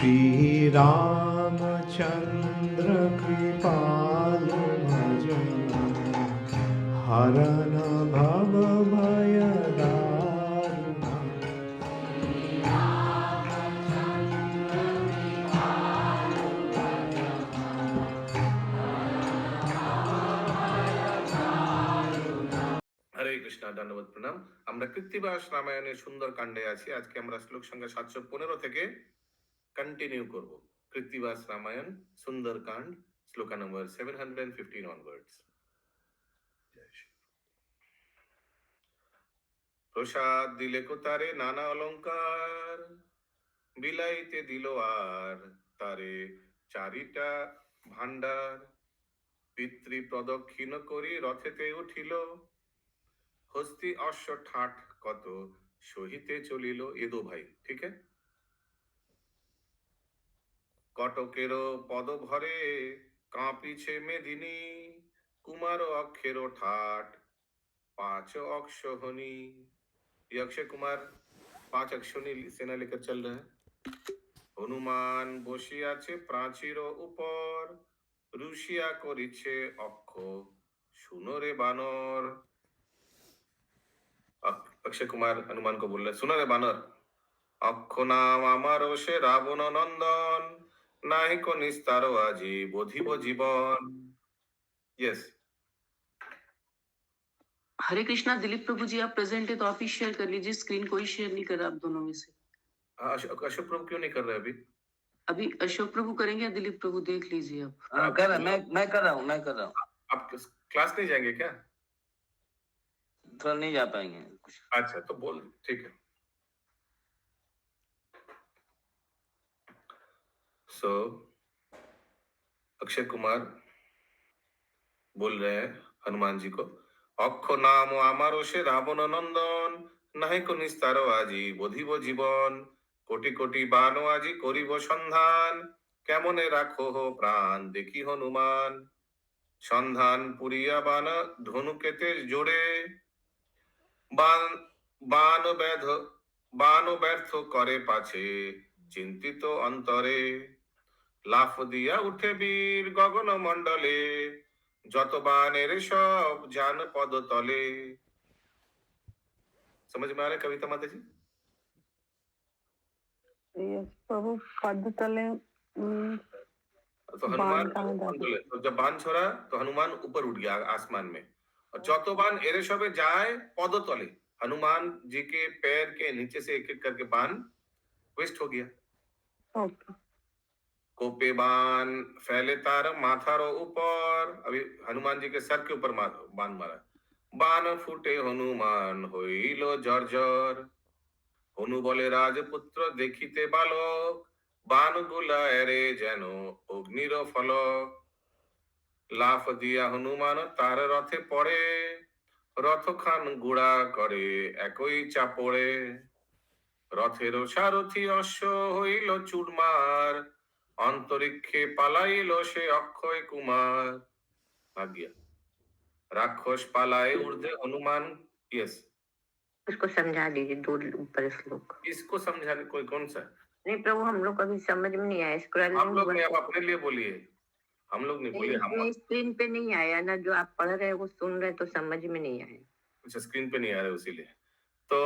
श्री रामचंद्र कृपालु भजन हरन भव भय दारुण। হরে কৃষ্ণ, ধন্যবাদ, প্রণাম। আমরা কৃত্তিবাস রামায়ণের সুন্দর কাণ্ডে আছি। আজকে আমরা শ্লোক সংখ্যা 715 থেকে কন্টিনিউ করব। কৃত্তিবাস রামায়ণ সুন্দর কাণ্ড, শ্লোকা নম্বর 715 অনওয়ার্ডস। প্রসাদ দিলে কোতারে নানা অলঙ্কার, বিলাইতে দিল আর তারে চারিটা ভান্ডার। পিতৃ প্রদক্ষিণ করি রথেতে উঠিল, হস্তি অশ্ব ঠাট কত সহিতে চলিল। ये दो भाई, ठीक है। কটকেরও পদ ভরে কাঁপিছে মেদিনী, কুমার অক্ষের ঠাট पांच अक्षोहिणी। ये अक्षय कुमार 5 अक्षोहिणी सेना लेकर चल रहे हैं। হনুমান বসিয়াছে প্রাচীর উপর, রুশিয়া করিছে অক্ষ শুনো রে বানর। अक्षय कुमार हनुमान को बोल रहे, सुनो रे बानर, অক্ষ নাম আমার সে রাবণ নন্দন, নাহিক নিস্তার আজি বধিব জীবন। यस। हरे कृष्णा। दिलीप प्रभु जी आप प्रेजेंट है तो आप ही शेयर कर लीजिए स्क्रीन, कोई शेयर नहीं कर रहा आप दोनों में से। अशोक प्रभु क्यों नहीं कर रहे अभी? अभी अशोक प्रभु करेंगे या दिलीप प्रभु, देख लीजिए आप। कर रहा, मैं कर रहा हूँ आप क्लास नहीं जाएंगे क्या? थोड़ा नहीं जा पाएंगे कुछ। अच्छा तो बोल, ठीक है। सो अक्षय कुमार बोल रहे हैं हनुमान जी को, অক্ষ নাম আমারও সে রাবণ নন্দন, নাহিক নিস্তার আজি বধিব জীবন। কোটি কোটি বান আজি করিব সন্ধান, কেমনে রাখো হো প্রাণ দেখি হনুমান। সন্ধান পুরিয়া বান ধনুকেতে জোরে, বান বান ব্যধ বান ব্যর্থ করে পাছে চিন্তিত অন্তরে। লাফ দিয়া উঠে বীর গগন মণ্ডলে, যত বানের সব জান পদ তলে। समझ में आ रहा है कविता माता जी? प्रभु पद तले तो हनुमान तो जब बाण छोड़ा तो हनुमान ऊपर उठ गया आसमान में, और যত बाण एरे सबे जाए पद तले, हनुमान जी के पैर के नीचे से एक एक करके बाण वेस्ट हो गया। कोपे बाण फैले तार माथारो ऊपर, अभी हनुमान जी के सर के ऊपर बाण मारा। बाण फूटे हनुमान হইল জর্জর, হনু বলে রাজপুত্র দেখিতে বালক, বাণ গুলা এরে যেন অগ্নির ফলক। লাফ দিয়া হনুমান তার রথে পড়ে, রথ খান গুড়া করে একই চাপড়ে। রথের সারথি অশ্ব হইল চুরমার, অন্তরিক্ষে পালাইল সে অক্ষয় কুমার। भाग गया। राक्षस पालाए ऊर्ध्वे हनुमान। यस, उसको समझा दीजिए दो ऊपर श्लोक। इसको समझाने कोई कौन सा? नहीं प्रभु, हम लोग कभी समझ में नहीं आया इसको। हम लोग नहीं, आप अपने लिए बोलिए, हम लोग नहीं बोलिए। हम स्क्रीन पे नहीं आया ना, जो आप पढ़ रहे हैं वो सुन रहे तो समझ में नहीं आया। अच्छा, स्क्रीन पे नहीं आ रहा है इसीलिए। तो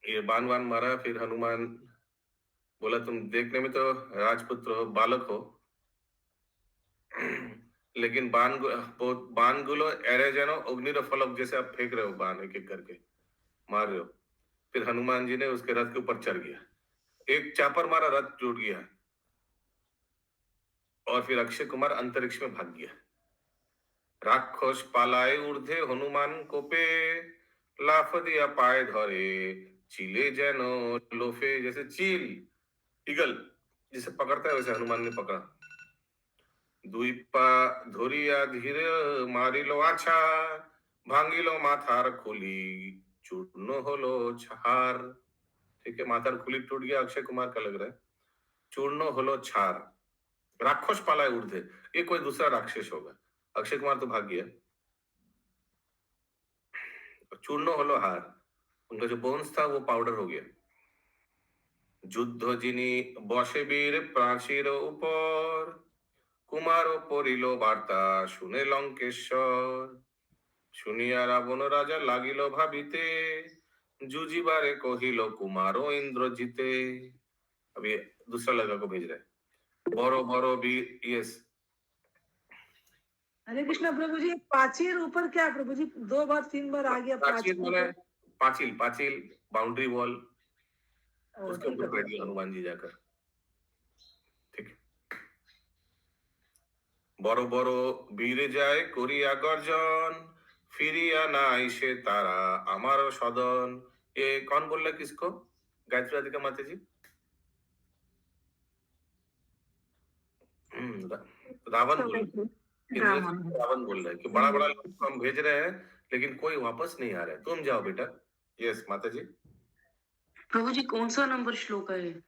ये बाण वान मारा, फिर हनुमान बोला तुम देखने में तो राजपुत्र हो, बालक हो, लेकिन बाण गुलो एरे जानो अग्निर फलक जैसे आप फेंक रहे हो बाण, एक एक करके मार रहे हो। फिर हनुमान जी ने उसके रथ के ऊपर चढ़ गया, एक चापर मारा, रथ टूट गया, और फिर अक्षय कुमार अंतरिक्ष में भाग गया। राक्षस पालाए ऊर्ध्वे हनुमान कोपे, लाफ दिया पाए धरे चिले जेनो लोफे। जैसे चील, ईगल जिसे पकड़ता है वैसे हनुमान ने पकड़ा। দুই পা ধরিয়া ধীরে মারিল আছা, ভাঙিল মাথার খুলি চূর্ণ হলো ছার। ठीक है, माथार खुली टूट गया, अक्षय कुमार का लग रहा है, चूर्ण हलो छार। राक्षस पालाए ऊर्ध्वे, ये कोई दूसरा राक्षस होगा, अक्षय कुमार तो भाग गया। चूर्ण हलो हार, उनका जो बोन्स था वो पाउडर हो गया। যুদ্ধ যিনি বসে বীর প্রাচীর উপর, কুমার পড়িল বার্তা শুনে লঙ্কেশ্বর। শুনিয়া রাবণ রাজা লাগিল ভাবিতে, जुजिबारे कहिल कुमारो इंद्रजीते। अभी दूसरा लड़का को भेज रहे हैं। बड़ो बड़ो भी यस हरे कृष्णा प्रभु जी, पाचीर ऊपर क्या प्रभु जी? 2 बार 3 बार आ गया प्राचीर पाचीर मैंने ऊपर। पाचिल पाचिल बाउंड्री वॉल उसके ठीक है ऊपर बैठ गए प्रभु। हनुमान जी जाकर। ठीक है। बड़ो बड़ो वीर जाए करिया गर्जन, फिरिया ना आइसे तारा अमारो सदन। ये कौन बोल रहा है किसको? गायत्री राधिका माता जी। रावण बोल रहा है। इंद्रजीत रावण बोल रहा है कि बड़ा बड़ा लोग को हम भेज रहे हैं लेकिन कोई वापस नहीं आ रहा है, तुम जाओ बेटा। यस माता जी। प्रभु जी कौन सा नंबर श्लोक है?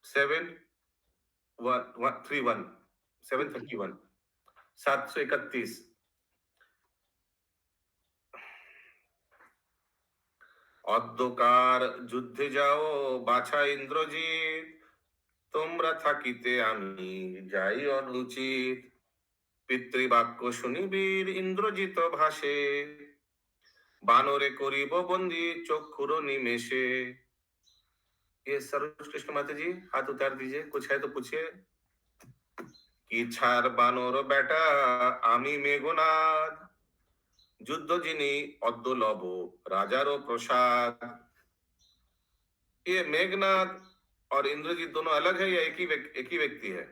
731 731 731। অদ্যকার যুদ্ধে যাও বাছা ইন্দ্রজিৎ, তোমরা থাকিতে আমি যাই অনুচিত। পিতৃবাক্য শুনিবীর ইন্দ্রজিৎ ভাসে, বানরে করিব বন্দি চক্ষুর निमेषे। ये सर्वश्रेष्ठ माता जी हाथ उतार दीजिए, कुछ है तो पूछिए। कि ছাড় বানর বেটা আমি মেঘনাদ, যুদ্ধ যিনি অদ্য লব রাজারও প্রসাদ। ये मेघनाद और इंद्रजीत दोनों अलग है या एक ही व्यक्ति है?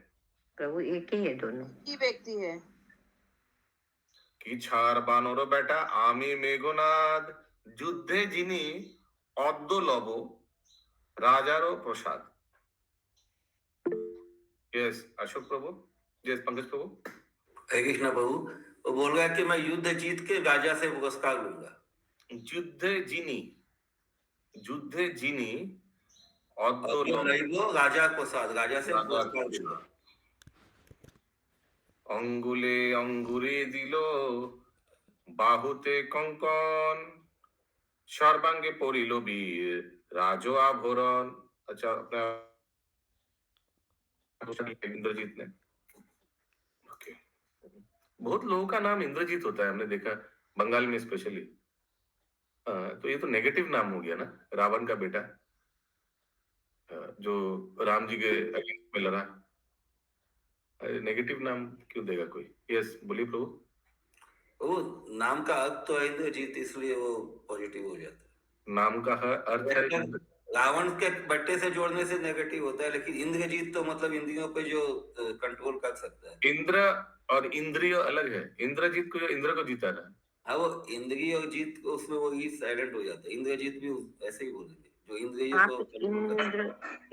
प्रभु एक ही है दोनों। की व्यक्ति है। কি ছাড় বানর বেটা আমি মেঘনাদ, যুদ্ধে যিনি অদ্য লব রাজারও প্রসাদ। यस अशोक प्रभु। यस पंकज प्रभु। हरे कृष्णा प्रभु, वो बोल रहा है कि मैं युद्ध जीत के राजा से पुरस्कार लूंगा। যুদ্ধে যিনি অদ্য और লব लड़िबो राजा प्रसाद, राजा से पुरस्कार लूंगा। অঙ্গুলে অঙ্গুরে দিল বাহুতে কঙ্কন, সর্বাঙ্গে পড়িল বীর রাজ আভরণ। अच्छा अपना इंद्रजीत ने। ओके। बहुत लोगों का नाम इंद्रजीत होता है, हमने देखा बंगाल में स्पेशली। तो ये तो नेगेटिव नाम हो गया ना, रावण का बेटा जो राम जी के अगेंस्ट में लड़ा। नेगेटिव नाम क्यों देगा कोई? यस बोलिए प्रभु। वो नाम का अर्थ तो है इंद्रजीत, इसलिए वो पॉजिटिव हो जाता है। नाम का अर्थ है रावण के बट्टे से जोड़ने से नेगेटिव होता है, लेकिन इंद्रजीत तो मतलब इंद्रियों पे जो कंट्रोल कर सकता है। इंद्र और इंद्रिय अलग है। इंद्रजीत को जो इंद्र को जीता रहा। हाँ, वो इंद्रिय और जीत को उसमें वो ही साइलेंट हो जाता है। इंद्रजीत भी ऐसे ही बोलेंगे जो इंद्रिय हाँ, को तो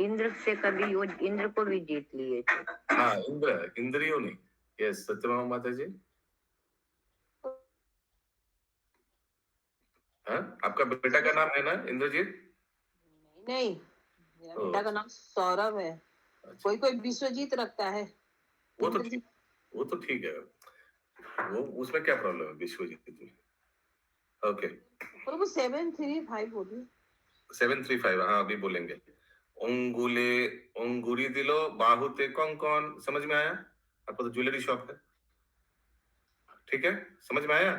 इंद्र से कभी वो इंद्र को भी जीत लिए थे। हाँ इंद्र, इंद्रियों नहीं। यस सत्यभामा माता जी। हाँ आपका बेटा का नाम है ना इंद्रजीत? नहीं, मेरा बेटा का नाम सौरभ है। कोई कोई विश्वजीत रखता है। वो तो ठीक है, वो उसमें क्या प्रॉब्लम है विश्वजीत में? ओके। प्रभु 735 बोलिए। 735 हाँ अभी बोलेंगे। अंगुले अंगुरी दिलो बाहुते कंकन, समझ में आया? आपको तो ज्वेलरी शॉप है, ठीक है, समझ में आया?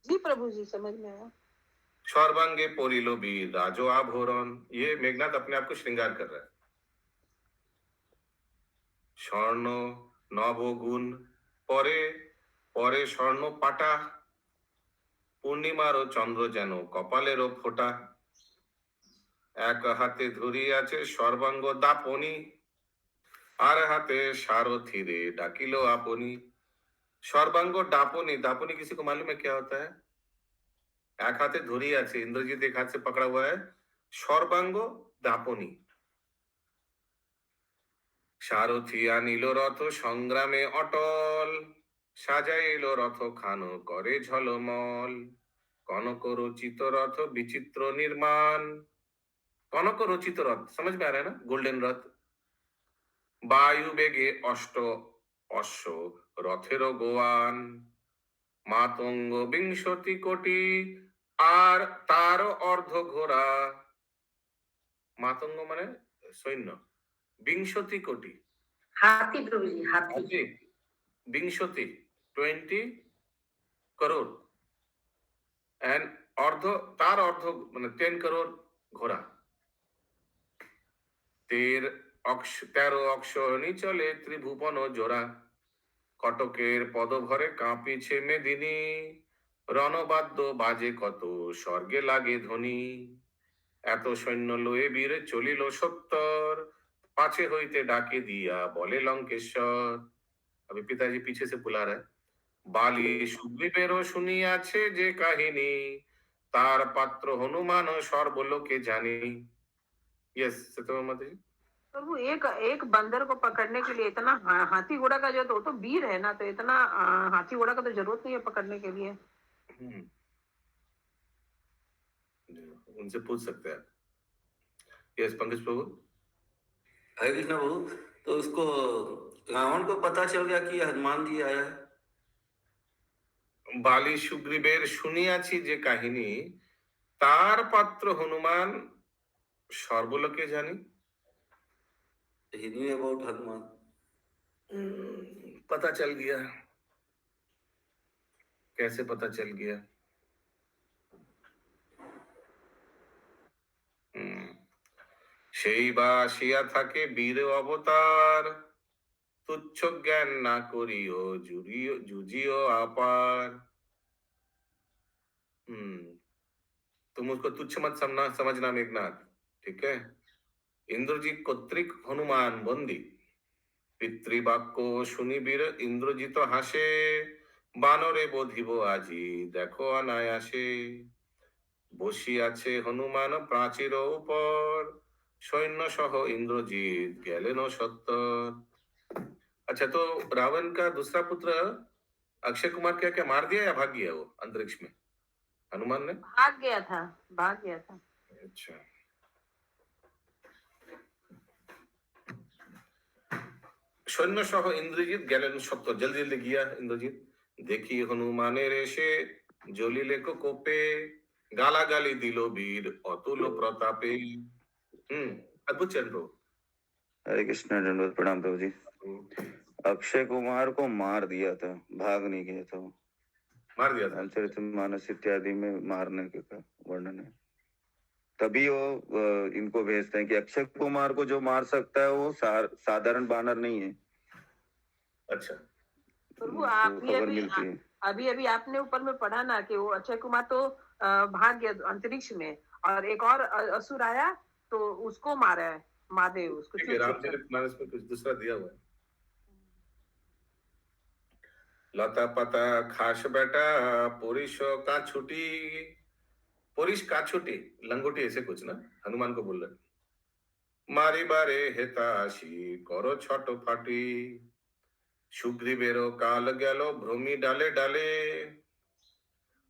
जी प्रभु जी समझ में आया। सर्वांगे पोरिलो बीर राजो आभरण, ये मेघनाथ अपने आप को श्रृंगार कर रहा है। स्वर्ण नवगुण परे परे स्वर्ण पाटा, पूर्णिमारो चंद्र जेनो कपालेरो फोटा। एक हाथे धरी आछे सर्वांग दापनी, आर हाथे सारथी रे डाकिलो आपनी। सर्वांग दापनी, दापनी किसी को मालूम है क्या होता है? एक हाथे धरी আছে, इंद्रजीत एक हाथ से पकड़ा हुआ है। सर्वांग दापनी। सारथी आनिल रथ संग्रामे अटल, সাজাইল রথ খান করে ঝলমল। কনক রচিত রথ বিচিত্র নির্মাণ, কনক রচিত রথ समझ में आ रहा है ना, गोल्डन रथ। বায়ু বেগে অষ্ট অশ্ব রথের গোয়ান, মাতঙ্গ বিংশতি কোটি আর তার অর্ধ ঘোড়া। মাতঙ্গ মানে সৈন্য। বিংশতি কোটি, हाथी प्रभु जी हाथी হাতি, বিংশতি 20 করোড়, এন্ড অর্ধ, তার অর্ধ মানে 10 করোড় ঘোড়া। 13 অক্ষৌহিণী চলে ত্রিভুবন জোড়া, কটকের পদভরে কাঁপিছে মেদিনী, রণবাদ্য বাজে কত স্বর্গে লাগে ধ্বনি, এত সৈন্য লয়ে বীর চলিল 70, পাছে হইতে ডাকে দিয়া বলে লঙ্কেশ্বর। अभी पिताजी पीछे से बुला रहा है। বালি সুগ্রীবেরও শুনিয়াছে যে কাহিনী, তার পাত্র হনুমান সর্বলোকে জানি। यस सत्यभामा माता जी। प्रभु एक एक बंदर को पकड़ने के लिए इतना हाथी घोड़ा का जो तो वीर है ना, तो इतना हाथी घोड़ा का तो जरूरत नहीं है पकड़ने के लिए। हम्म, उनसे पूछ सकते हैं। यस पंकज प्रभु। हरे कृष्ण प्रभु, तो उसको रावण को पता चल गया कि हनुमान जी आया है। বালি সুগ্রীবের শুনিয়াছি যে কাহিনী, তার পাত্র হনুমান সর্বলোকে জানি। ही न्यू अबाउट हनुमान। पता चल गया। कैसे पता चल गया? সেই বা আসিয়া থাকে বীর অবতার, তুচ্ছ জ্ঞান না করিও जुझियो अपार। तुम उसको तुच्छ मत समझना मेघनाथ, ठीक है। इंद्रजीत কর্তৃক হনুমান বন্দী, পিতৃবাক্য শুনি বীর ইন্দ্রজিত হাসে, বানরে বধিব আজি দেখো অনায়াসে, বসিয়াছে হনুমান প্রাচীর উপর, সৈন্য সহ इंद्रजीत গেলেন 70। अच्छा, तो रावण का दूसरा पुत्र अक्षय कुमार क्या क्या मार दिया या भाग गया वो अंतरिक्ष में हनुमान ने? भाग गया था, भाग गया था। अच्छा, সৈন্য সহ ইন্দ্রজিৎ গেলেন 70। জলদি জলদি গিয়া ইন্দ্রজিৎ, দেখি হনুমানের এসে জ্বলিলে কোপে, গালাগালি দিল বীর অতুল প্রতাপে। अद्भुत चरण प्रभु। हरे कृष्ण, दंडवत प्रणाम प्रभु जी। अक्षय कुमार को मार दिया था, भाग नहीं गया था वो। मार दिया था। रामचरितमानस इत्यादि में मारने के का वर्णन है। तभी वो इनको भेजते हैं कि अक्षय कुमार को जो मार सकता है वो साधारण बानर नहीं है। अच्छा प्रभु उनको खबर मिलती है। अभी अभी आपने ऊपर में पढ़ा ना कि वो अक्षय कुमार तो भाग गया अंतरिक्ष में, और एक और असुर आया तो उसको मारा है महादेव उसको। ठीक है, रामचरितमानस में कुछ दूसरा दिया हुआ है। लता पता खास बेटा पुरुष का छुटी, पुरुष का छुटी लंगोटी ऐसे कुछ ना हनुमान को बोल रहे, मारी बारे हेताशी करो छोटो फाटी, সুগ্রীবেরও কাল গেল ভ্রমি ডালে ডালে,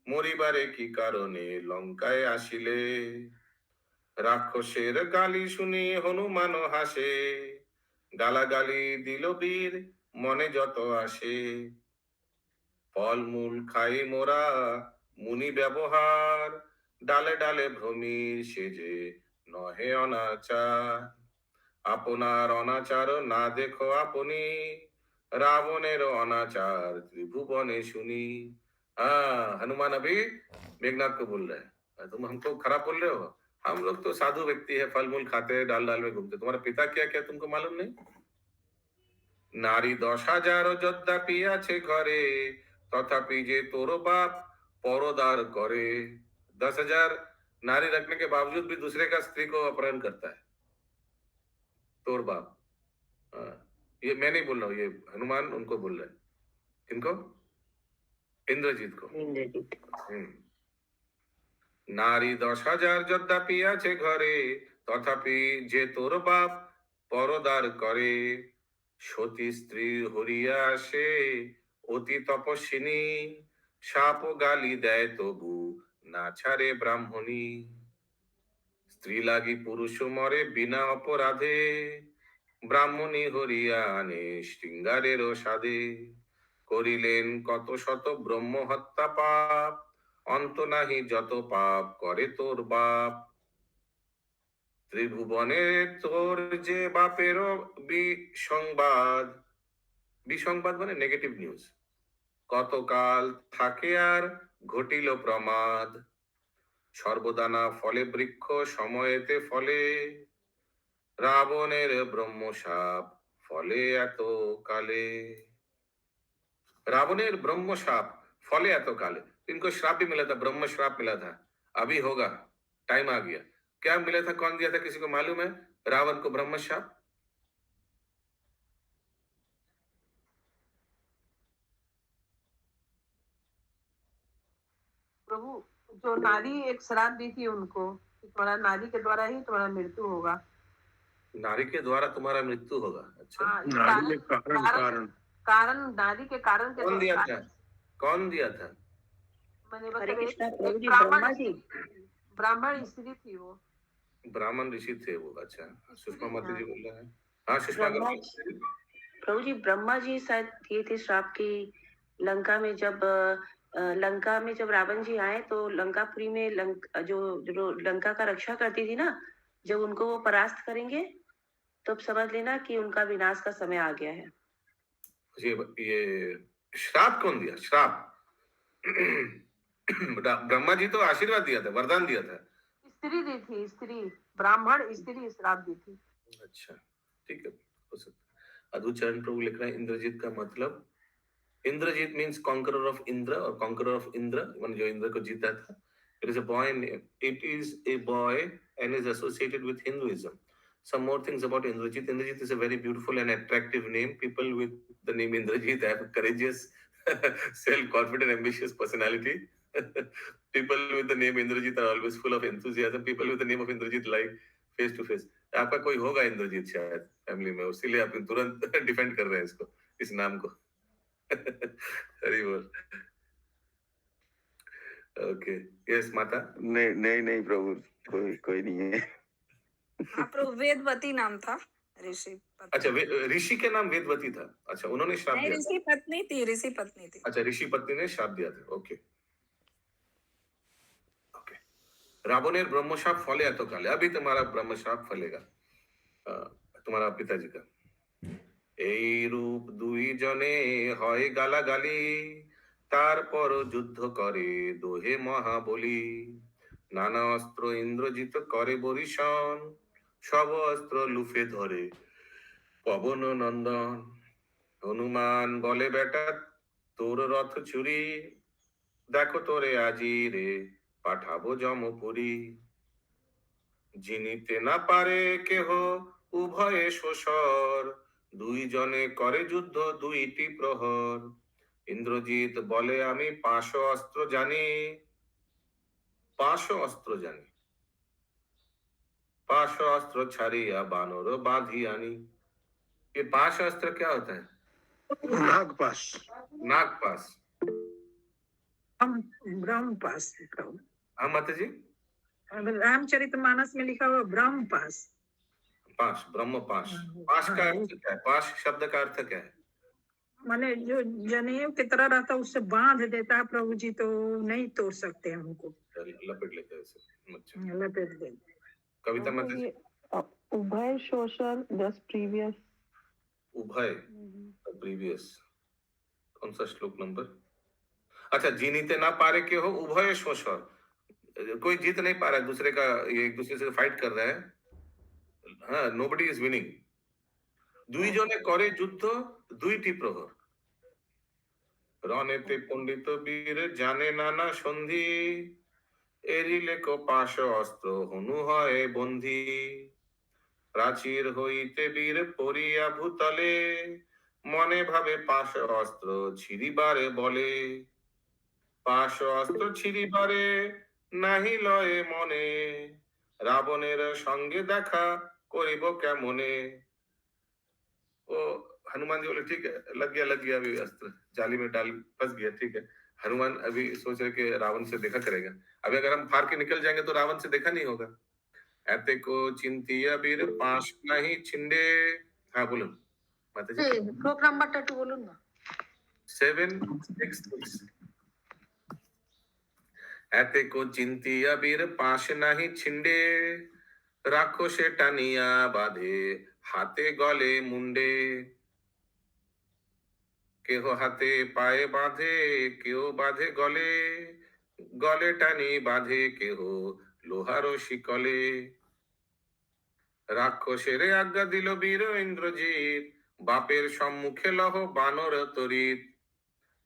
মরিবারে কি কারণে লঙ্কায় আসিলে, রাক্ষসের গালি শুনি হনুমান হাসে, গালাগালি দিল বীর মনে যত আসে, ফলমূল খাই মোরা মুনি ব্যবহার, ডালে ডালে ভ্রমির সেজে নহে অনাচার, আপনার অনাচার না দেখো আপনি, रावणेर अनाचार त्रिभुवने सुनी। हनुमान अभी मेघनाथ को बोल रहे हैं, तुम हमको खराब बोल रहे हो, हम लोग तो साधु व्यक्ति है, फल मूल खाते हैं, डाल डाल में घूमते, तुम्हारा पिता क्या क्या तुमको मालूम नहीं? नारी 10,000 যোদ্ধা পিয়াছে ঘরে, তথাপি যে তোর বাপ পরদার করে। 10,000 नारी रखने के बावजूद भी दूसरे का स्त्री को अपहरण करता है तोर बाप। ये मैं नहीं बोल रहा हूँ, ये हनुमान उनको बोल रहे हैं। किनको? इंद्रजीत को। नारी 10,000 যোদ্ধা পিয়াছে ঘরে, তথাপি যে তোর বাপ পরদার করে, সতী স্ত্রী হরিয়া আসে অতি তপস্বিনী, সাপ গালি দেয় তবু না ছাড়ে ব্রাহ্মণী, স্ত্রী লাগি পুরুষ মরে বিনা অপরাধে, ব্রাহ্মণী হরিয়া আনে শৃঙ্গারের সাধে, করিলেন কত শত ব্রহ্ম হত্যা পাপ, অন্ত নাহি যত পাপ করে তোর বাপ। ত্রিভুবনে তোর যে বাপেরও বিসংবাদ, বিসংবাদ মানে নেগেটিভ নিউজ, কতকাল থাকে আর ঘটিল প্রমাদ, সর্বদানা ফলে বৃক্ষ সময়েতে ফলে, रावणेर ब्रह्मशाप फले एत काले। रावणेर ब्रह्मशाप फले एत काले, इनको श्राप भी मिला था, ब्रह्म श्राप मिला था, अभी होगा, टाइम आ गया। क्या मिला था, कौन दिया था, किसी को मालूम है? रावण को ब्रह्म शाप। प्रभु, जो नारी एक श्राप दी थी उनको कि तुम्हारा नारी के द्वारा ही तुम्हारा मृत्यु होगा। नारी के द्वारा तुम्हारा मृत्यु होगा। अच्छा, हाँ, नारी के कारण कारण नारी के कारण के कौन दिया द्वारा। था, कौन दिया था? मैंने हरे बताया, कृष्णा एक प्रभु जी, ब्रह्मा जी। ब्राह्मण स्त्री थी वो। ब्राह्मण ऋषि थे वो। अच्छा, सुषमा माता जी बोल रहे हैं। हाँ, सुषमा ब्रह्मा जी। प्रभु जी, ब्रह्मा जी शायद दिए थे श्राप की लंका में। जब लंका में जब रावण जी आए तो लंकापुरी में जो लंका का रक्षा करती थी ना, जब उनको वो परास्त करेंगे तब समझ लेना कि उनका विनाश का समय आ गया है। ये श्राप कौन दिया, श्राप? ब्रह्मा जी तो आशीर्वाद दिया था, वरदान दिया था। स्त्री दी थी, स्त्री, ब्राह्मण स्त्री श्राप दी थी। अच्छा, ठीक है, हो सकता है। अधुचरण प्रभु लिख रहे हैं इंद्रजीत का मतलब, Indrajit means conqueror of Indra, और कॉन्करर ऑफ इंद्र मान जो इंद्र को जीता था। It is a boy, it is a boy and is associated with Hinduism. Some more things about Indrajit. Indrajit is a very beautiful and attractive name. People with the name Indrajit have courageous, self-confident, ambitious personality. People with the name Indrajit are always full of enthusiasm. People with the name of Indrajit like face to face. आपका कोई होगा इंद्रजीत शायद family में, इसीलिए आप तुरंत defend कर रहे हैं इसको, इस नाम को। हरी बोल। ओके, यस माता। नहीं प्रभु, कोई नहीं है। प्रभु वेदवती नाम था, ऋषि पत्नी। अच्छा, ऋषि के नाम वेदवती था। अच्छा, उन्होंने श्राप दिया? ऋषि पत्नी थी, ऋषि पत्नी थी। अच्छा, ऋषि पत्नी ने श्राप दिया था। Okay okay. रावणेर ब्रह्मशाप फले एत काले, अभी तुम्हारा ब्रह्मशाप फलेगा, तुम्हारा पिताजी का। এই রূপ দুই জনে হয় গালাগালি, তারপর যুদ্ধ করে দোহে মহাবলী, নানা অস্ত্র ইন্দ্রজিৎ করে বরিশন, সব অস্ত্র লুফে ধরে পবন নন্দন। হনুমান বলে বেটা তোর রথ চুরি, দেখো তোরে আজি রে পাঠাবো যমপুরী। জিনিতে না পারে কেহ উভয়ে শোষর, দুই জনে করে যুদ্ধ দুইটি প্রহর। ইন্দ্রজিৎ বলে আমি 500 অস্ত্র জানি, 500 অস্ত্র জানি, 500 अस्त्र छाड़िया बानर बांधी आनी। ये 500 अस्त्र क्या होता है? नागपाश। नागपाश, ब्रह्मपाश। हाँ माता जी, रामचरितमानस में लिखा हुआ ब्रह्मपाश। पाश, ब्रह्म पाश। पाश का अर्थ क्या है? पाश शब्द का अर्थ क्या है? माने जो जनेऊ की तरह रहता उससे बांध देता है प्रभु जी, तो नहीं तोड़ सकते हमको, लपेट लेते हैं उसे। अच्छा, लपेट देते। कविता माता जी। उभय शोषण जस्ट प्रीवियस। उभय प्रीवियस कौन सा श्लोक नंबर? अच्छा, जीनीते ना पारे के हो उभय शोषण, कोई जीत नहीं पा रहा है दूसरे का, ये एक दूसरे से फाइट कर रहे हैं। हाँ, नोबडी इज विनिंग। দুই জনে করে যুদ্ধ দুইটি প্রহর, রণেতে পণ্ডিত বীর জানে নানা সন্ধি, এরিলে কো 500 অস্ত্র হনু হয় বন্ধি। প্রাচীর হইতে বীর পড়িয়া ভূতলে, মনে ভাবে 500 অস্ত্র ছিড়িবারে বলে। 500 অস্ত্র ছিড়িবারে নাহি লয়ে মনে, রাবণের সঙ্গে দেখা করিব কেমনে। वो हनुमान जी बोले ठीक है, लग गया अभी अस्त्र जाली में डाल फंस गया, ठीक है। हनुमान अभी सोच रहे कि रावण से देखा करेगा, अभी अगर हम फाड़ के निकल जाएंगे तो रावण से देखा नहीं होगा। ऐते को चिंतिया वीर पाश नहीं छिंडे। हाँ बोलो माता जी। श्लोक नंबरটা একটু বলুন না। 766। ऐते को चिंतिया वीर पाश नहीं छिंडे, রাক্ষসে টানিয়া বাঁধে হাতে গলে মুন্ডে, কেহ হাতে পায়ে বাঁধে, কেউ বাঁধে গলে, গলে টানি বাঁধে কেহ লোহারও শিকলে। রাক্ষসের আজ্ঞা দিল বীর ইন্দ্রজিৎ, বাপের সম্মুখে লহ বানর তরিত।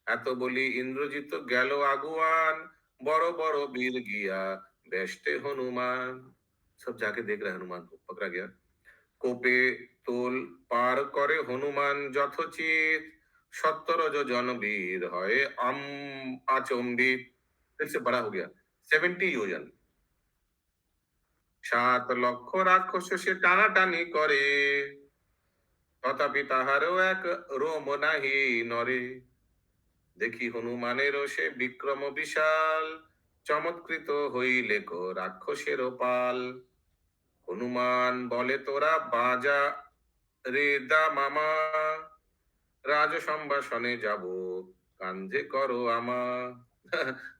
এত বলি ইন্দ্রজিৎ গেল আগুয়ান, बड़ो बड़ो वीर गया बेस्टे हनुमान। सब जाके देख रहे हनुमान को, पकड़ा गया। कोपे तोल पार करे हनुमान যথোচিত, 17 जो जनवीर হয় আচম্বিত। फिर से बड़ा हो गया, 70 योजन। 7 লক্ষ রাক্ষস সে টানাটানি করে, তথাপি তাহারও এক রোম নাহি নরে। দেখি হনুমানের সে বিক্রম বিশাল, চমৎকৃত হইলে কো রাক্ষসের পাল। হনুমান বলে তোরা বাজা রে দা মামা, রাজ संभाषणे जाबो कांधे करो आमा।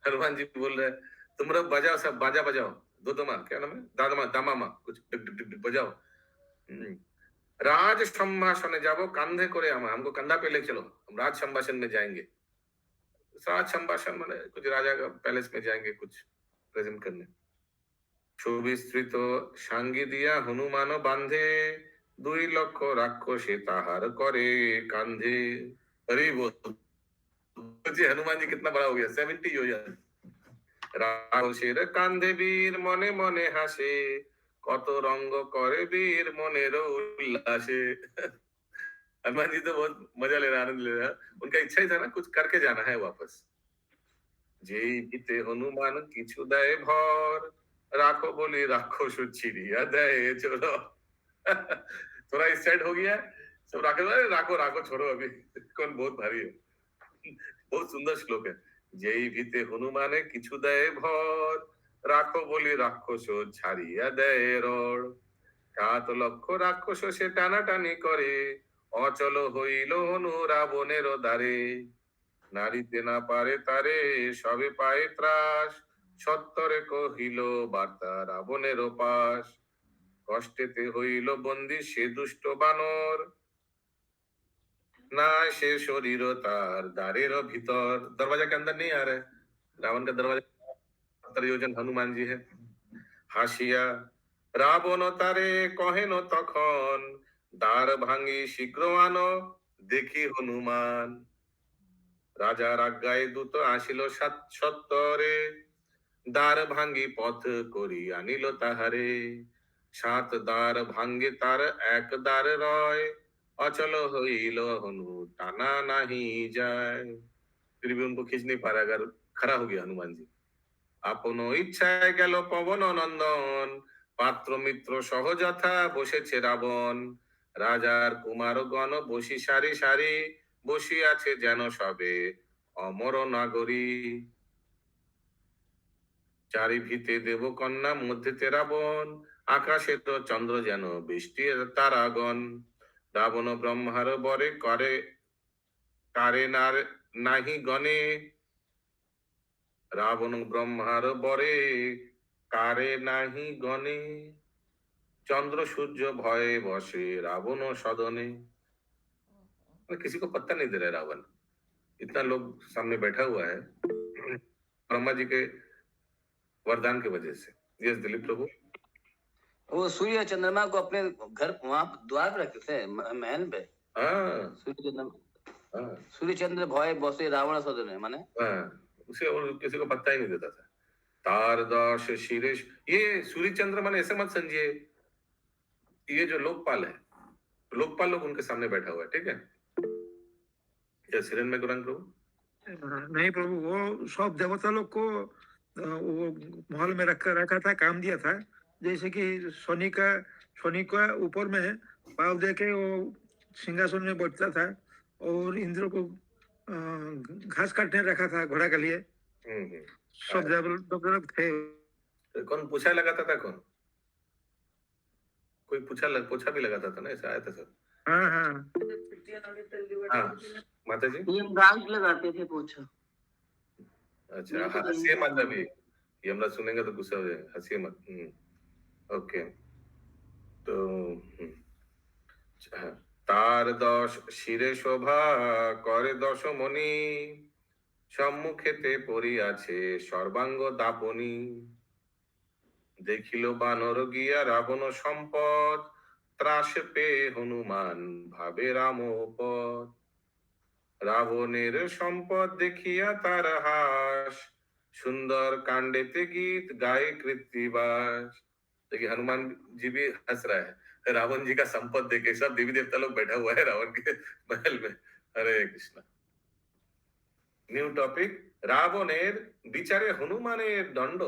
हनुमान जी बोल रहे तुम लोग बजाओ, सब बाजा बजाओ, दो दमा क्या नाम है, दादमा दामामा कुछ डिग डिग डिग डिग बजाओ। राज संभाषणे जाबो कांधे करे आमा, हमको कंधा पे ले चलो, हम राज संभाषण में जाएंगे। राज संभाषण माने कुछ राजा का पैलेस में जाएंगे कुछ प्रेजेंट करने। 24 সাঙ্গী দিয়া হনুমান বান্ধে, 2 লক্ষ রাক্ষসে তাহার করে কান্ধে। अरे वो जी हनुमान जी कितना बड़ा हो गया, 70 योजन। রাক্ষসের কান্ধে বীর মনে মনে হাসে, কত রঙ্গ করে বীর মনের উল্লাসে। हनुमान जी तो बहुत मजा ले रहा, आनंद ले रहा। उनका इच्छा ही था ना कुछ करके जाना है वापस। যেই ভিতে হনুমান কিছু দেয় ভর, राखो बोली राक्षस चिड़िया दे छोड़ो। थोड़ा इस साइड हो गया, सब राक्षस अरे राखो राखो छोड़ो अभी, कौन बहुत भारी है। बहुत सुंदर श्लोक है। যেই ভিতে হনুমানে কিছু দেয় ভর, রাখো বলি রাক্ষস ছাড়িয়া দেয় রড়। 7 লক্ষ রাক্ষস সে টানাটানি করে, অচল হইল হনু রাবণের দ্বারে। নারীতে না পারে তারে সবে পায়ে ত্রাস, সত্তরে কহিল বার্তা রাবণের পাশ। কষ্টেতে হইল বন্দী সে দুষ্ট বানর, না সে শরীর তার দ্বারের ভিতর। दरवाजा के अंदर नहीं आ रहा है, रावण का दरवाजा 70 योजन हनुमान जी है। হাসিয়া রাবণ তারে কহেন তখন, দ্বার ভাঙি শীঘ্র আনো দেখি হনুমান। রাজার আজ্ঞায় দূত আসিল 70, দ্বার ভাঙ্গি পথ করি আনিল তাহারে। 7 দ্বার ভাঙ্গে তার এক দ্বার রয়, অচল হইল हनु টানা নাহি যায়। फिर भी उनको खींच नहीं पा रहा, अगर खड़ा हो गया हनुमान जी। আপন ইচ্ছায় গেল পবন নন্দন, পাত্র মিত্র সহ যথা বসেছে রাবণ। রাজার কুমারগণ বসি সারি সারি, বসি আছে যেন সবে অমর নাগরী। চারি ভিতে দেব কন্যা মধ্যে রাবণ, আকাশে তো চন্দ্র যেন বৃষ্টি তারাগণ। রাবণ ব্রহ্মার বরে করে কারে নাহি গণে, রাবণ ব্রহ্মার বরে কারে নাহি গণে। চন্দ্র সূর্য ভয়ে বসে रावण सदने। किसी को पत्ता नहीं दे रहा रावण, इतना लोग सामने बैठा हुआ है ब्रह्मा जी के वरदान की वजह से। यस दिलीप प्रभु। वो सूर्य चंद्रमा को अपने घर वहां द्वार पे रखे थे, महल पे। हाँ सूर्य चंद्रमा, हाँ सूर्य चंद्र भय बसे रावण सदने माने। हाँ, उसे और किसी को पत्ता ही नहीं देता था। तार दाश शीरेश, ये सूर्य चंद्र माने ऐसे मत समझिए, ये जो लोकपाल है, लोकपाल लोग उनके सामने बैठा हुआ है, ठीक है। क्या सिरन में गुरंग प्रभु? नहीं प्रभु, वो सब देवता लोग को वो महल में रखा था, काम दिया था। जैसे कि शनि का ऊपर में पाव दे के वो सिंहासन में बैठता था, और इंद्र को घास काटने रखा था घोड़ा के लिए। सब देवता लोग थे। कौन पूछा लगाता था, कौन कोई पूछा भी लगाता था ना, ऐसा आया था सर। हाँ हाँ हाँ माता जी, यमराज लगाते थे पूछो। अच्छा हंसिए मत अभी, यमराज सुनेंगे तो गुस्सा हो जाएगा, हंसिए मत। ओके। তো তার 10 শিরে শোভা করে দশমণি, সম্মুখেতে পড়িয়াছে সর্বাঙ্গ দাপনি। দেখিল বানর গিয়া রাবণ সম্পদ, ত্রাস পেয়ে হনুমান ভাবে রাম পদ। রাবণের সম্পদ দেখিয়া তার হাস, सुंदर कांडेते गीत गाए कृत्तिवास। देखिए हनुमान जी भी हंस रहा है रावण जी का संपद देखे, सब देवी देवता लोग बैठा हुआ है रावण के महल में। हरे कृष्ण। न्यू टॉपिक, रावणेर বিচারে হনুমানের দণ্ড।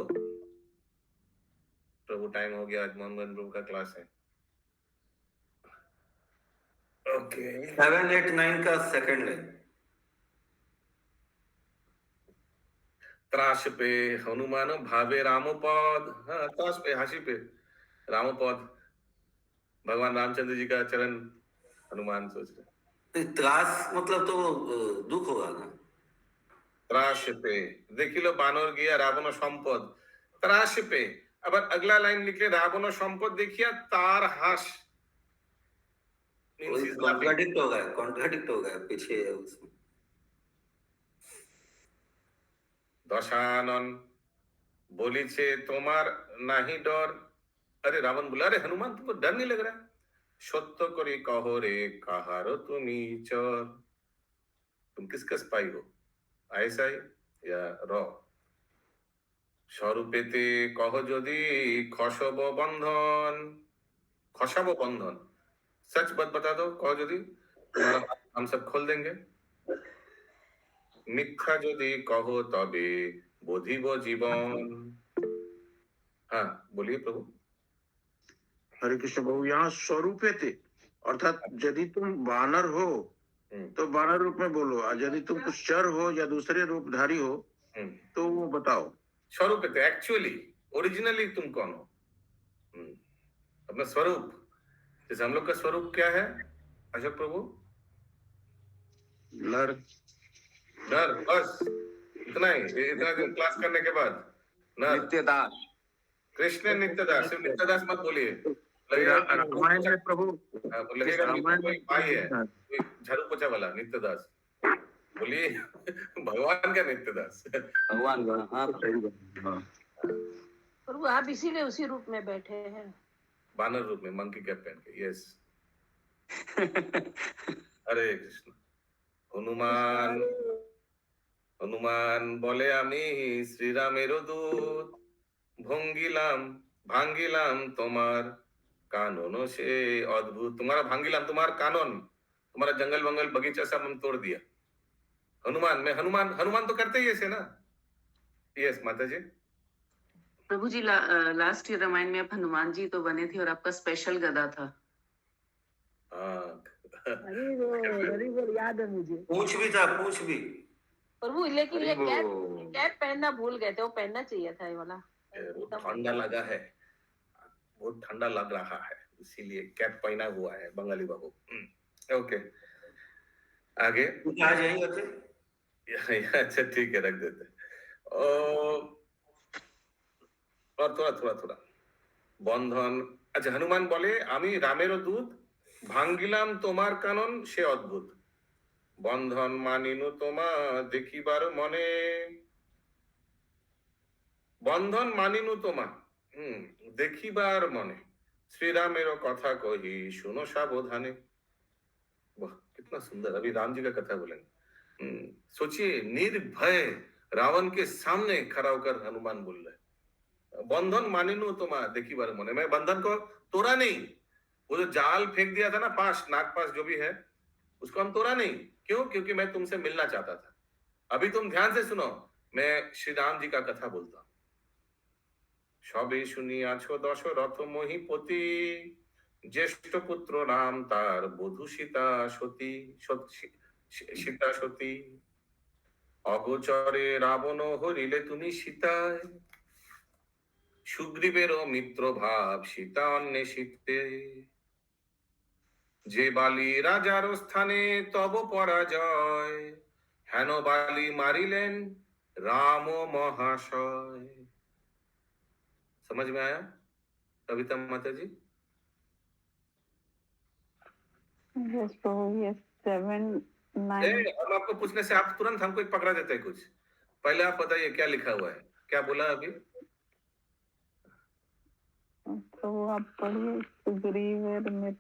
प्रभु टाइम हो गया, आज मोहन प्रभु का क्लास है। ओके 7, 8, 9 का सेकंड लाइन। त्रास पे हनुमान भावे रामपद। हाँ, त्रास पे, हासी पे रामपद, भगवान रामचंद्र जी का चरण हनुमान सोच रहे। त्रास मतलब तो दुख होगा ना। त्रास पे देखिलो बानर गया रावण संपद, त्रास पे। अब अगला लाइन लिखे रावण संपद देखिया तार हास। कॉन्ट्राडिक्ट हो गया पीछे उसमें। दशानन बोलीछे तुम्हार नहीं डर। अरे रावण बोला, अरे हनुमान तुमको डर नहीं लग रहा? सत्य करी कहो रे कहारो तुमी चोर। तुम किसका स्पाई हो, ऐसा ही या रो? स्वरूपेते कहो यदि खसब बंधन, खसाबो बंधन, सच बात बता दो, कहो यदि तुम्हारा हम सब खोल देंगे। मिथ्या यदि कहो तबे बोधिब जीवन। हाँ बोलिए प्रभु। हरे कृष्ण प्रभु, यहाँ स्वरूपे थे अर्थात यदि तुम वानर हो तो वानर रूप में बोलो, और यदि तुम कुछ चर हो या दूसरे रूपधारी हो तो वो बताओ। स्वरूप थे, एक्चुअली ओरिजिनली तुम कौन हो? अपना स्वरूप। जैसे हम लोग का स्वरूप क्या है अशोक प्रभु? नर। नर, बस इतना ही। इतना दिन क्लास करने के बाद नर। नित्यदास। कृष्ण नित्यदास, सिर्फ नित्यदास मत बोलिए। रामायण में प्रभु लगेगा कोई भाई है, कोई झाड़ू पोछा वाला नित्यदास। बोलिए भगवान का नित्यदास। भगवान का, हाँ सही बात। हाँ। प्रभु आप इसीलिए उसी रूप में बैठे हैं, बानर रूप में, मंकी कैप पहन के। यस हरे कृष्ण। हनुमान हनुमान बोले आमी श्रीरामेर दूत, भंगिलाम भांगिलाम तुम्हार कानून से अद्भुत। तुम्हारा भांगिलाम, तुम्हारा कानून, तुम्हारा जंगल वंगल बगीचा सब हम तोड़ दिया। हनुमान में, हनुमान तो करते ही ऐसे ना। यस माता जी। प्रभु जी लास्ट ईयर रामायण में आप हनुमान जी तो बने थे और आपका स्पेशल गदा था। अरे याद है मुझे। पूछ भी था, पूछ भी। प्रभु लेकिन ये कैप पहनना भूल गए थे, वो पहनना चाहिए था ये वाला। ठंडा लगा है, बहुत ठंडा लग रहा है, इसीलिए कैप पहना हुआ है बंगाली बाबू। ओके आगे आ जाएंगे। अच्छा ठीक है, रख देते। और थोड़ा बंधन। अच्छा हनुमान बोले आमी रामेर दूत, भांगिलाम तोमार कानन से अद्भुत। बंधन मानिनु तोमा देखिबार मने। बंधन मानिनु तोमा देखिबार मने। श्री रामेर कथा कही सुनो सावधाने। वाह कितना सुंदर। अभी राम जी का कथा बोलेंगे। सोचिए, निर्भय रावण के सामने खड़ा होकर हनुमान बोल रहे, बंधन मानिनु तोमा देखिबार मने। मैं बंधन को तोड़ा नहीं, वो जो जाल फेंक दिया था ना, पास नाग पास जो भी है, उसको हम तोड़ा नहीं। क्यों? क्योंकि मैं तुमसे मिलना चाहता था। अभी तुम ध्यान से सुनो, मैं श्री राम जी का कथा बोलता हूं। सबे শুনিয়াছো দশরথ মহিপতি, জ্যেষ্ঠ পুত্র নাম তার বধূ সীতা সতী। সীতা সতী অগোচরে রাবণ হরিলে তুমি সীতায়। সুগ্রীবেরও মিত্র ভাব সীতা অন্বেষিতে। যে বালি রাজার স্থানে তব পরাজয়, হেন বালি মারিলেন राम महाशय। समझ में आया कविता माता जी? Yes, Prabhu. Yes, 7, 9. हम आपको पूछने से आप तुरंत हमको एक पकड़ा देते हैं कुछ। पहले आप बताइए क्या लिखा हुआ है, क्या बोला अभी? प्रभु आप पढ़िए। सुग्रीव और नहीं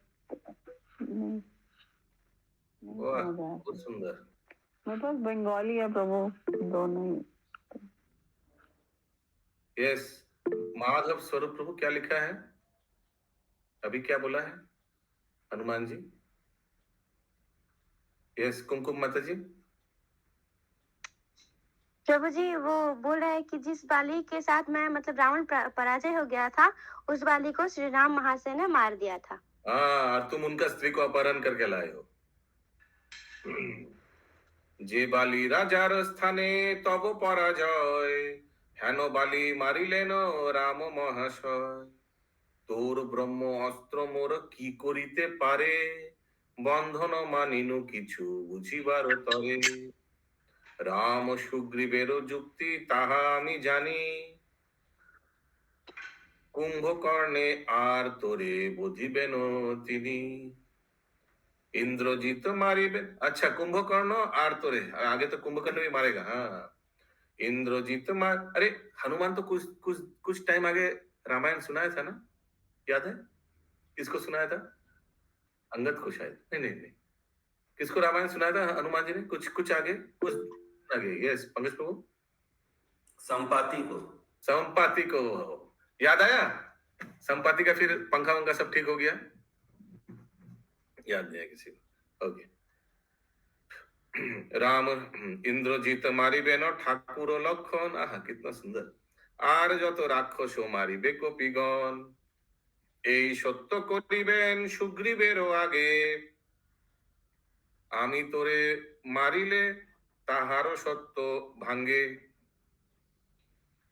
वाह, समझ आया। बहुत सुंदर। मेरे पास बंगाली है प्रभु, दोनों ही। यस, माधव स्वरूप प्रभु क्या लिखा है अभी, क्या बोला है हनुमान जी? यस, कुमकुम माता जी। प्रभु जी वो बोल रहा है कि जिस बाली के साथ मैं मतलब रावण पराजय हो गया था, उस बाली को श्री राम महाशय ने मार दिया था। हाँ, और तुम उनका स्त्री को अपहरण करके लाए हो। जे बाली राजार स्थाने तब पराजय, হেন বালি মারিলেন রাম মহাশয়। তোর ব্রহ্ম অস্ত্র মোর কি করিতে পারে, বন্ধন মানিনু কিছু বুঝিবার তরে। রাম সুগ্রীবের যুক্তি তাহা আমি জানি, কুম্ভকর্ণে আর তোরে বুঝিবেন তিনি। इंद्रजीत मारिबे, अच्छा कुंभकर्ण आर तोरे, आगे तो कुंभकर्ण भी मारेगा। हाँ, इंद्रजीत मार, अरे हनुमान तो कुछ कुछ कुछ टाइम आगे रामायण सुनाया था ना, याद है? किसको सुनाया था? अंगद को शायद, नहीं नहीं नहीं, किसको रामायण सुनाया था हनुमान जी ने? कुछ कुछ आगे, कुछ आगे। यस पंकज प्रभु, संपाति को। संपाति को याद आया? संपाति का फिर पंखा वंखा सब ठीक हो गया? याद नहीं है किसी को? ओके। राम इंद्रजीत मारिबे न ठाकुर लक्षण, आहा कितना सुंदर। আর যত রাক্ষস মারিবে কপিগণ, এই সত্য করিবেন সুগ্রীবেরও আগে। আমি তোরে মারিলে তাহারও সত্য ভাঙ্गे।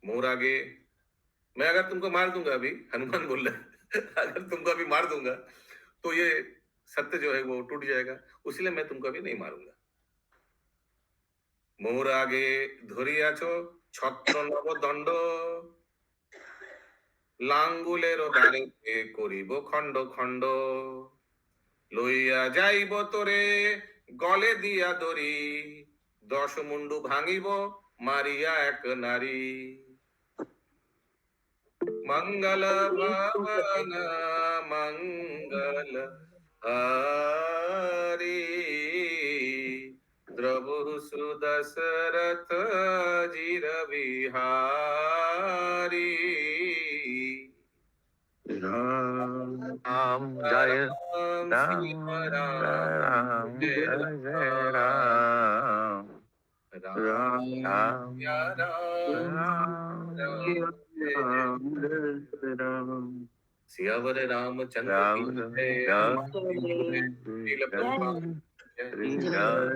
मोर आगे, मैं अगर तुमको मार दूंगा अभी, हनुमान बोल रहा है, अगर तुमको अभी मार दूंगा तो ये सत्य जो है वो टूट जाएगा, इसलिए मैं तुमको अभी नहीं मारूंगा। मोर आगे धरियाছো ছত্র নবদণ্ড, লাঙ্গুলের দ্বারে করিব খণ্ড খণ্ড। লইয়া যাইব তোরে গলে দিয়া দড়ি, 10 মুন্ডু ভাঙিব মারিয়া এক নারী। मंगल भवन मंगल हारी, द्रवु सुदशरथ जिर बिहारी। राम जय राम राम जय राम राम राम राम सियावर रामचंद्र की जय। राम